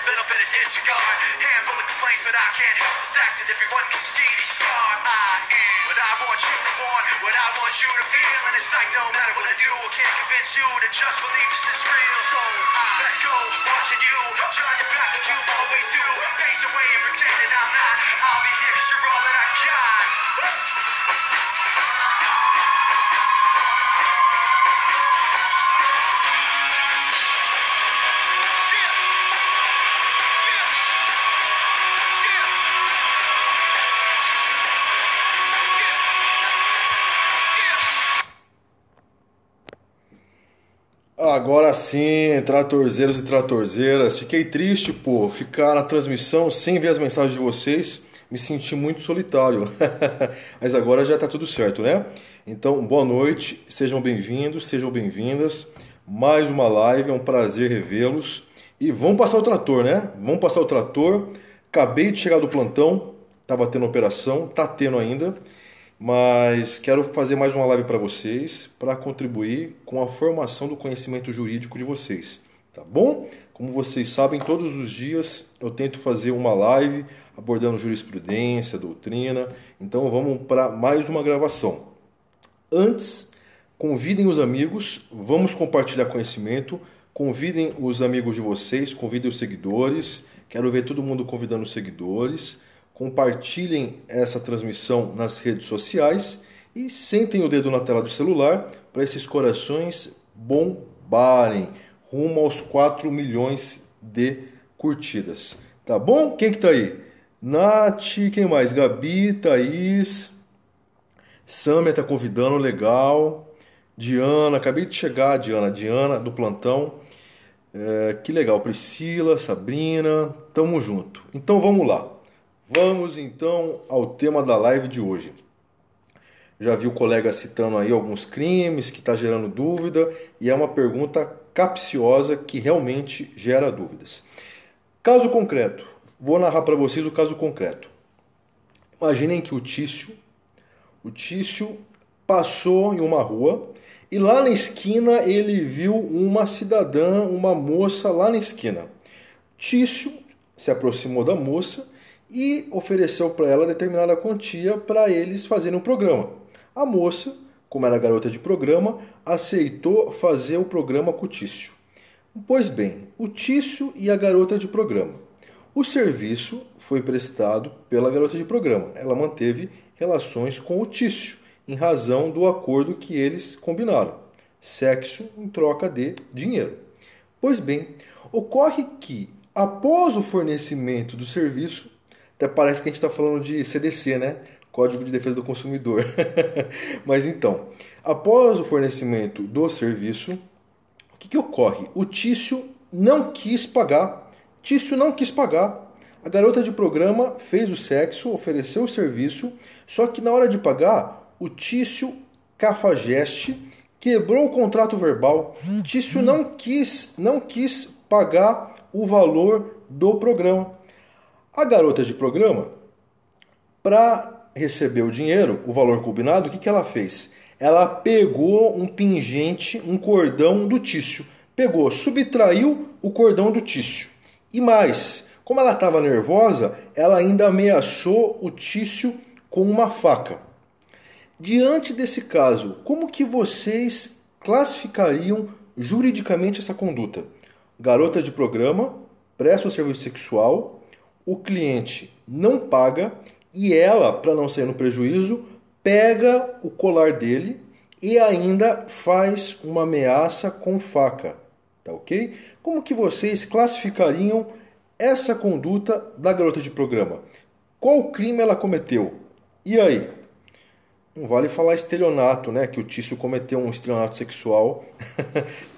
Little bit of disregard, handful of complaints, but I can't help the fact that everyone can see these scars. I am what I want you to want, what I want you to feel, and it's like no matter what I do, I can't convince you to just believe this is real. So I let go, watching you, turn your back like you always do, face away and pretend that I'm not. I'll be here 'cause you're all that I got. Agora sim, tratorzeiros e tratorzeiras, fiquei triste, pô, ficar na transmissão sem ver as mensagens de vocês, me senti muito solitário, mas agora já tá tudo certo, né? Então, boa noite, sejam bem-vindos, sejam bem-vindas, mais uma live, é um prazer revê-los, e vamos passar o trator, né? Vamos passar o trator, acabei de chegar do plantão, tava tendo operação, tá tendo ainda, mas quero fazer mais uma live para vocês, para contribuir com a formação do conhecimento jurídico de vocês, tá bom? Como vocês sabem, todos os dias eu tento fazer uma live abordando jurisprudência, doutrina, então vamos para mais uma gravação. Antes, convidem os amigos, vamos compartilhar conhecimento, convidem os amigos de vocês, convidem os seguidores, quero ver todo mundo convidando os seguidores. Compartilhem essa transmissão nas redes sociais e sentem o dedo na tela do celular para esses corações bombarem rumo aos 4 milhões de curtidas. Tá bom? Quem que tá aí? Nath, quem mais? Gabi, Thaís, Samia tá convidando, legal. Diana, acabei de chegar, Diana do plantão. Que legal, Priscila, Sabrina, tamo junto. Então vamos lá. Vamos então ao tema da live de hoje. Já vi o colega citando aí alguns crimes que está gerando dúvida e é uma pergunta capciosa que realmente gera dúvidas. Caso concreto, vou narrar para vocês o caso concreto. Imaginem que o Tício passou em uma rua e lá na esquina ele viu uma cidadã, uma moça lá na esquina. Tício se aproximou da moça e ofereceu para ela determinada quantia para eles fazerem um programa. A moça, como era garota de programa, aceitou fazer o programa com o Tício. Pois bem, o Tício e a garota de programa. O serviço foi prestado pela garota de programa. Ela manteve relações com o Tício, em razão do acordo que eles combinaram. Sexo em troca de dinheiro. Pois bem, ocorre que, após o fornecimento do serviço, até parece que a gente está falando de CDC, né? Código de Defesa do Consumidor. Mas então, após o fornecimento do serviço, o que ocorre? O Tício não quis pagar. A garota de programa fez o sexo, ofereceu o serviço, só que na hora de pagar, o Tício cafajeste quebrou o contrato verbal. Tício não quis pagar o valor do programa. A garota de programa, para receber o dinheiro, o valor combinado, o que ela fez? Ela pegou um pingente, um cordão do Tício. Subtraiu o cordão do Tício. E mais, como ela estava nervosa, ela ainda ameaçou o Tício com uma faca. Diante desse caso, como que vocês classificariam juridicamente essa conduta? Garota de programa, presta o serviço sexual, o cliente não paga e ela, para não sair no prejuízo, pega o colar dele e ainda faz uma ameaça com faca, tá ok? Como que vocês classificariam essa conduta da garota de programa? Qual crime ela cometeu? E aí? Não vale falar estelionato, né? Que o Tício cometeu um estelionato sexual.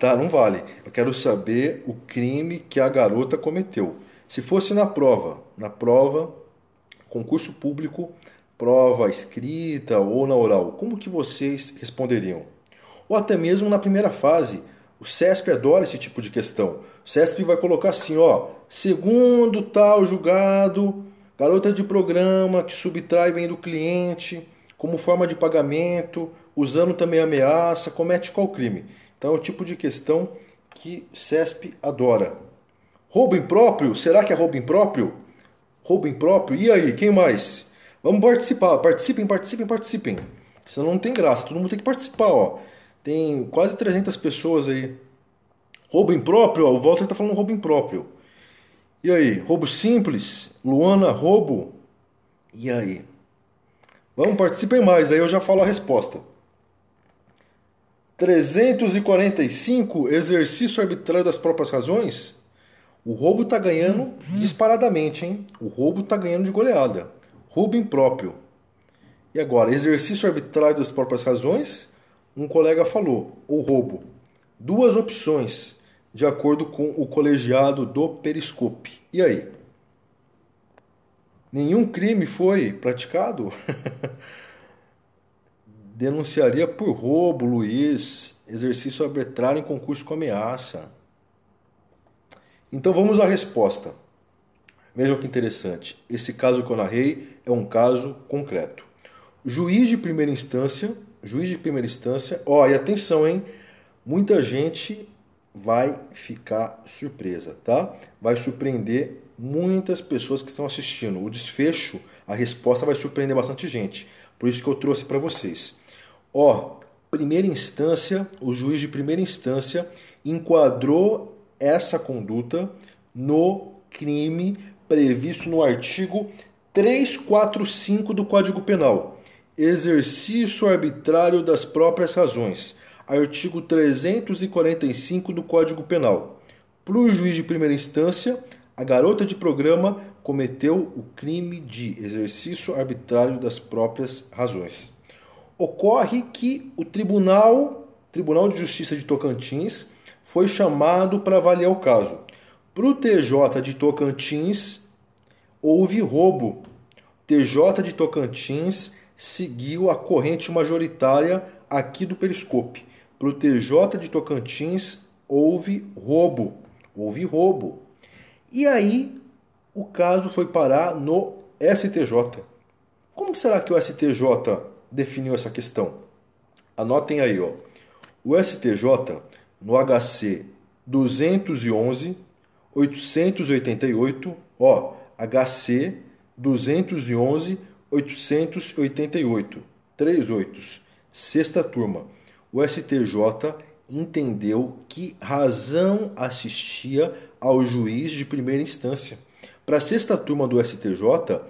Tá, não vale. Eu quero saber o crime que a garota cometeu. Se fosse na prova, concurso público, prova escrita ou na oral, como que vocês responderiam? Ou até mesmo na primeira fase, o CESP adora esse tipo de questão. O CESP vai colocar assim, ó, segundo tal julgado, garota de programa que subtrai bem do cliente como forma de pagamento, usando também ameaça, comete qual crime? Então é o tipo de questão que o CESP adora. Roubo impróprio? Será que é roubo impróprio? Roubo impróprio? E aí, quem mais? Vamos participar. Participem. Senão não tem graça. Todo mundo tem que participar, ó. Tem quase 300 pessoas aí. Roubo impróprio? Ó, o Walter tá falando roubo impróprio. E aí, roubo simples? Luana, roubo? E aí? Vamos, participem mais, aí eu já falo a resposta. 345, exercício arbitrário das próprias razões? O roubo tá ganhando disparadamente, hein? O roubo tá ganhando de goleada. Roubo impróprio. E agora, exercício arbitrário das próprias razões? Um colega falou, ou roubo. Duas opções, de acordo com o colegiado do Periscope. E aí? Nenhum crime foi praticado? Denunciaria por roubo, Luiz. Exercício arbitrário em concurso com ameaça. Então vamos à resposta. Vejam que interessante. Esse caso que eu narrei é um caso concreto. Juiz de primeira instância, ó, e atenção, hein? Muita gente vai ficar surpresa, tá? Vai surpreender muitas pessoas que estão assistindo. O desfecho, a resposta vai surpreender bastante gente. Por isso que eu trouxe para vocês. Ó, primeira instância, o juiz de primeira instância enquadrou essa conduta no crime previsto no artigo 345 do Código Penal. Exercício arbitrário das próprias razões. Artigo 345 do Código Penal. Para o juiz de primeira instância, a garota de programa cometeu o crime de exercício arbitrário das próprias razões. Ocorre que o Tribunal de Justiça de Tocantins foi chamado para avaliar o caso. Para o TJ de Tocantins, houve roubo. O TJ de Tocantins seguiu a corrente majoritária aqui do Periscope. Para o TJ de Tocantins, houve roubo. E aí, o caso foi parar no STJ. Como será que o STJ definiu essa questão? Anotem aí, ó. O STJ, no HC 211-888, ó, HC 211-888, 38, sexta turma. O STJ entendeu que razão assistia ao juiz de primeira instância. Para a sexta turma do STJ,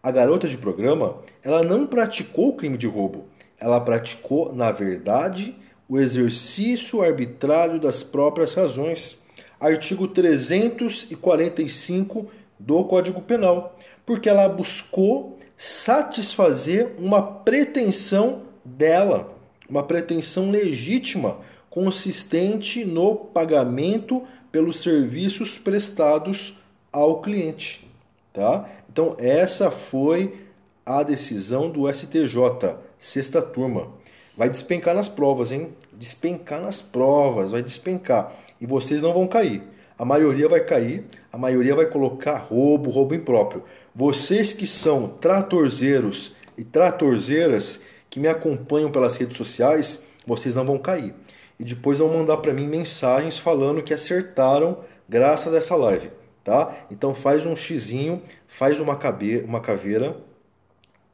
a garota de programa, ela não praticou o crime de roubo. Ela praticou, na verdade, o exercício arbitrário das próprias razões. Artigo 345 do Código Penal. Porque ela buscou satisfazer uma pretensão dela, uma pretensão legítima, consistente no pagamento pelos serviços prestados ao cliente, tá? Então essa foi a decisão do STJ, sexta turma. Vai despencar nas provas, hein? Despencar nas provas, vai despencar. E vocês não vão cair. A maioria vai cair, a maioria vai colocar roubo impróprio. Vocês que são tratorzeiros e tratorzeiras que me acompanham pelas redes sociais, vocês não vão cair. E depois vão mandar para mim mensagens falando que acertaram graças a essa live, tá? Então faz um xizinho, faz uma caveira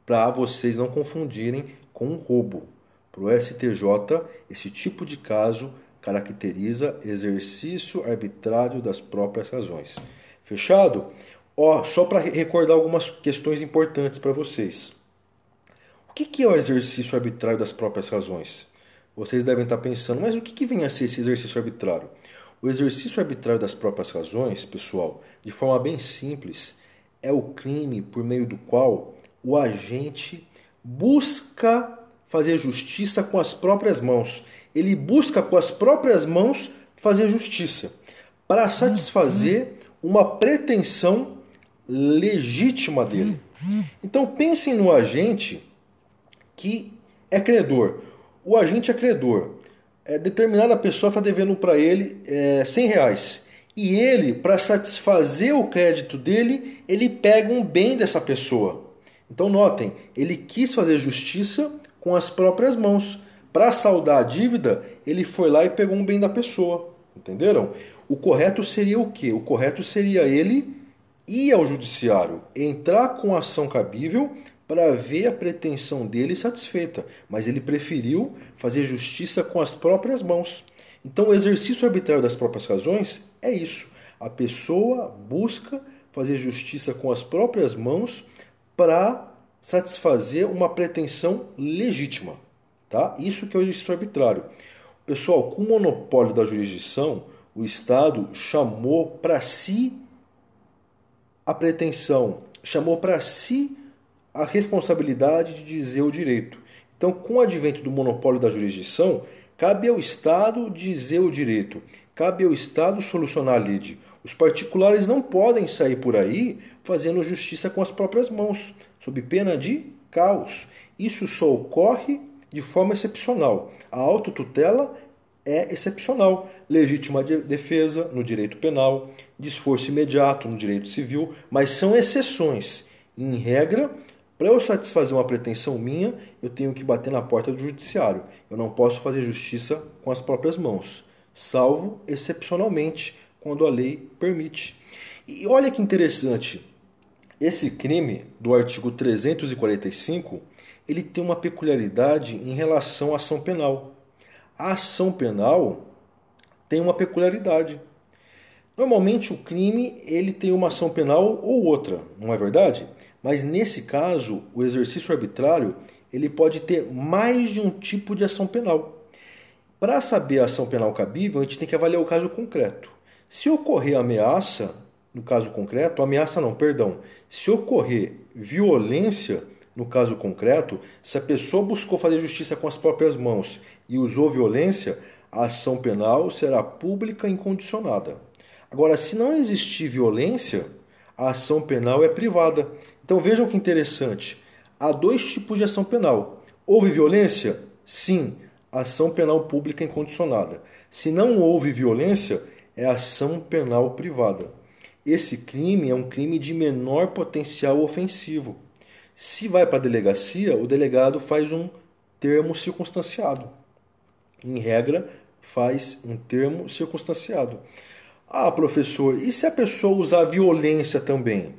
para vocês não confundirem com um roubo. Para o STJ, esse tipo de caso caracteriza exercício arbitrário das próprias razões. Fechado? Ó, só para recordar algumas questões importantes para vocês. O que é o exercício arbitrário das próprias razões? Vocês devem estar pensando, mas o que vem a ser esse exercício arbitrário? O exercício arbitrário das próprias razões, pessoal, de forma bem simples, é o crime por meio do qual o agente busca fazer justiça com as próprias mãos. Ele busca com as próprias mãos fazer justiça para satisfazer uma pretensão legítima dele. Então pensem no agente que é credor. O agente é credor. Determinada pessoa está devendo para ele R$100. E ele, para satisfazer o crédito dele, ele pega um bem dessa pessoa. Então notem, ele quis fazer justiça com as próprias mãos. Para saldar a dívida, ele foi lá e pegou um bem da pessoa. Entenderam? O correto seria o quê? O correto seria ele ir ao judiciário, entrar com ação cabível para ver a pretensão dele satisfeita. Mas ele preferiu fazer justiça com as próprias mãos. Então o exercício arbitrário das próprias razões é isso. A pessoa busca fazer justiça com as próprias mãos para satisfazer uma pretensão legítima. Tá? Isso que é o exercício arbitrário. Pessoal, com o monopólio da jurisdição, o Estado chamou para si a pretensão, chamou para si a responsabilidade de dizer o direito. Então, com o advento do monopólio da jurisdição, cabe ao Estado dizer o direito, cabe ao Estado solucionar a lide. Os particulares não podem sair por aí fazendo justiça com as próprias mãos, sob pena de caos. Isso só ocorre de forma excepcional. A autotutela é excepcional. Legítima defesa no direito penal, de esforço imediato no direito civil, mas são exceções. Em regra, para eu satisfazer uma pretensão minha, eu tenho que bater na porta do judiciário. Eu não posso fazer justiça com as próprias mãos, salvo excepcionalmente quando a lei permite. E olha que interessante, esse crime do artigo 345, ele tem uma peculiaridade em relação à ação penal. A ação penal tem uma peculiaridade. Normalmente o crime ele tem uma ação penal ou outra, não é verdade? Mas nesse caso, o exercício arbitrário ele pode ter mais de um tipo de ação penal. Para saber a ação penal cabível, a gente tem que avaliar o caso concreto. Se ocorrer ameaça, no caso concreto, se ocorrer violência, no caso concreto, se a pessoa buscou fazer justiça com as próprias mãos e usou violência, a ação penal será pública e incondicionada. Agora, se não existir violência, a ação penal é privada. Então vejam que interessante. Há dois tipos de ação penal. Houve violência? Sim, ação penal pública incondicionada. Se não houve violência, é ação penal privada. Esse crime é um crime de menor potencial ofensivo. Se vai para a delegacia, o delegado faz um termo circunstanciado. Em regra, faz um termo circunstanciado. Ah, professor, e se a pessoa usar violência também?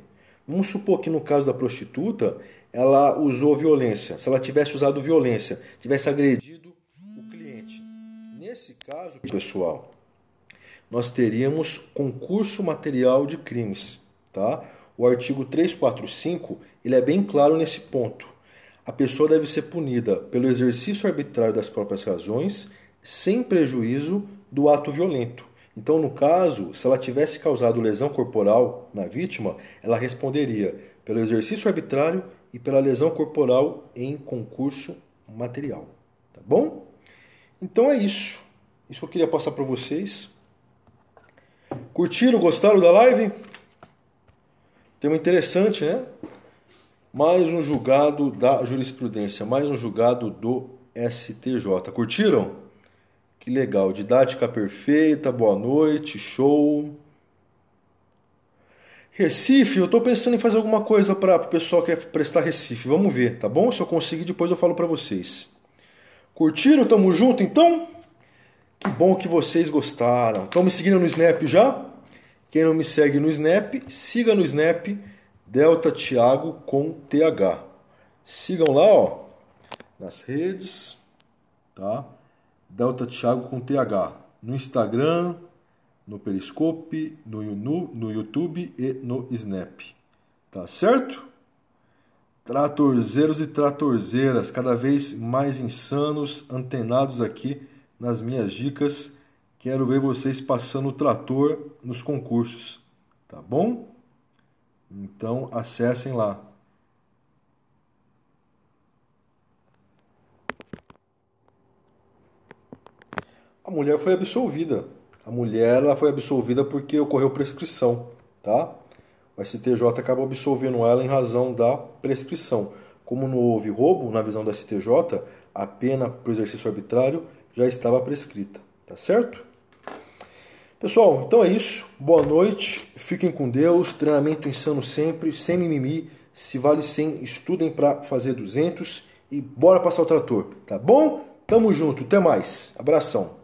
Vamos supor que no caso da prostituta, ela usou violência. Se ela tivesse usado violência, tivesse agredido o cliente. Nesse caso, pessoal, nós teríamos concurso material de crimes. Tá? O artigo 345 ele é bem claro nesse ponto. A pessoa deve ser punida pelo exercício arbitrário das próprias razões, sem prejuízo do ato violento. Então, no caso, se ela tivesse causado lesão corporal na vítima, ela responderia pelo exercício arbitrário e pela lesão corporal em concurso material. Tá bom? Então é isso. Isso que eu queria passar para vocês. Curtiram? Gostaram da live? Tema interessante, né? Mais um julgado da jurisprudência, mais um julgado do STJ. Curtiram? Que legal, didática perfeita, boa noite, show. Recife, eu estou pensando em fazer alguma coisa para o pessoal que quer prestar Recife. Vamos ver, tá bom? Se eu conseguir, depois eu falo para vocês. Curtiram? Tamo junto, então? Que bom que vocês gostaram. Estão me seguindo no Snap já? Quem não me segue no Snap, siga no Snap Delta Thiago com TH. Sigam lá, ó, nas redes, tá? Delta Thiago com TH. No Instagram, no Periscope, no YouTube e no Snap. Tá certo? Tratorzeiros e tratorzeiras, cada vez mais insanos, antenados aqui nas minhas dicas. Quero ver vocês passando o trator nos concursos. Tá bom? Então acessem lá. A mulher foi absolvida. A mulher ela foi absolvida porque ocorreu prescrição. tá? O STJ acabou absolvendo ela em razão da prescrição. Como não houve roubo na visão do STJ, a pena para o exercício arbitrário já estava prescrita, tá certo? Pessoal, então é isso. Boa noite, fiquem com Deus, treinamento insano sempre, sem mimimi, se vale 100, estudem para fazer 200 e bora passar o trator, tá bom? Tamo junto, até mais, abração.